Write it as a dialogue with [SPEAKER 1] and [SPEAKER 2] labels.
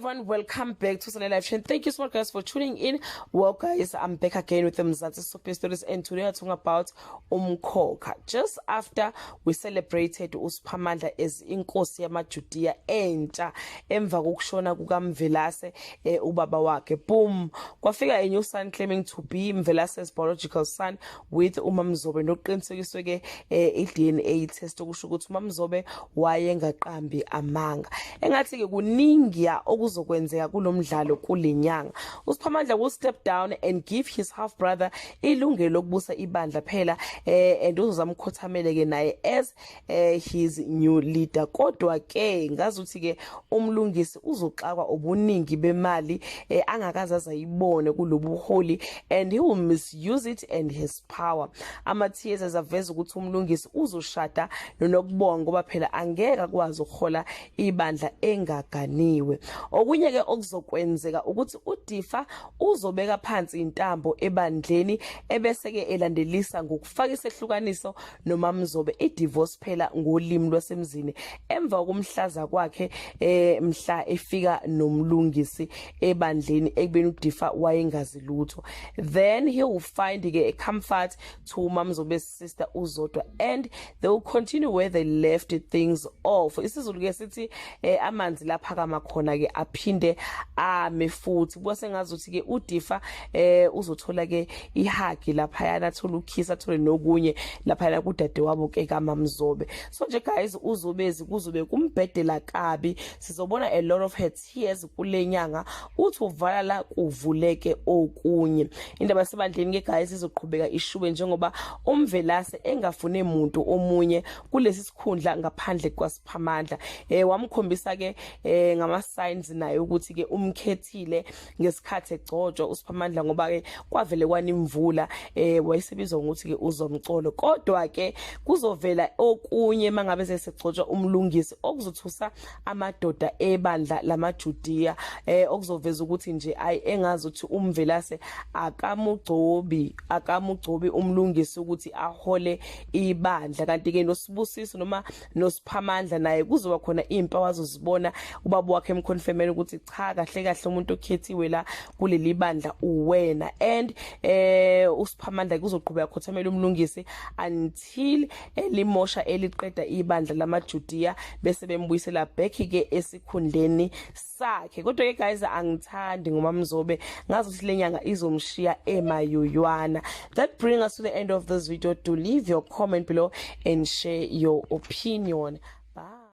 [SPEAKER 1] everyone, welcome back to Sunday Live Show. Thank you so much guys for tuning in. Well guys, I'm back again with the Mzansi Super Stories, and today I'm talking about Umkhokha. Just after we celebrated uSiphamandla as inkosi yamaJudiya entsha emva kokushona kukaMvelase ubaba wakhe. Boom, kwafika a new son claiming to be Mvelase's biological son with uMaMzobe, noqinisekiswe ke i-DNA test okusho ukuthi uMaMzobe wayengaqambi amanga. Engathi ke Kuningier okuzokwenzeka kulomdlalo kulenyanga. uSiphamandla will step down and give his half brother ilungelo lokubusa ibandla phela and uzozamkhothamele ke naye as his new leader. Kodwa ke ngazuthi ke uMlungisi uzoxakwa ubuningi bemali angakaza ayibone kulobuholi, and he will misuse it and his power. Ama-TS aveza ukuthi uMlungisi uzoshada nokubonga ngoba phela angeke akwazi ukuhola ibandla engaganiwe. Okunye ke okuzokwenzeka ukuthi uDifa uzobeka phansi intambo ebandleni ebese ke elandelisa ngokufaka isehlukaniso noMaMzobe idivorce phela ngolimi lwasemzini emva komhlaza kwakhe mhla efika noMlungisi ebandleni ekubeni uDifa wayengazi lutho. Then he will find ke a comfort to uMaMzobe's sister uZodwa, and they will continue where they left things off. Isizulu ke sithi amanzi laphakama khona ke aphinde ame futhi. Bose ngazuthi ke uDifa uzothola ke ihagi lapha yana, athola ukhisa, athole nokunye lapha yana kudade wabo ke kaMaMzobe. So nje guys, uzobezi kuzobe kumbhedela kabi. Sizobona a lot of her tears kulenyanga, uthi uvala la kuvuleke okunye. Indaba yasebandleni ke guys izoqhubeka ishuwe njengoba uMvelase engafune umuntu omunye kulesi sikhundla ngaphandle kwaSiphamandla. Wamkhombisa ke ngama signs naye ukuthi ke umkhethile ngesikhathi egcotshwa uSiphamandla ngoba ke kwavele kwanimvula wayesebizwa ukuthi ke uzomcolo. Kodwa ke kuzovela okunye mangabe sesegcotshwa uMlungisi okuzothusa amadoda ebandla lamaJudiya, okuzoveza ukuthi nje engazi ukuthi uMvelase akamugcobi uMlungisi ukuthi ahole ibandla. Kanti ke noSibusiso noma noSiphamandla naye kuzoba khona impawu azozibona ubaba wakhe emconfirmela ukuthi cha kahle kahle umuntu okhethiwe la kuleli bandla uwena, and uSiphamandla kuzoqhubeka khothamela uMlungisi until elimosha eliqeda ibandla lamaJudiya bese bembuyisela back ke esikhundleni sakhe. Kodwa ke guys, angithandi ngoMaMzobe, ngazi ukuthi lenyanga izomshiya emayuywana. That brings us to the end of this video. Do leave your comment below and share your opinion.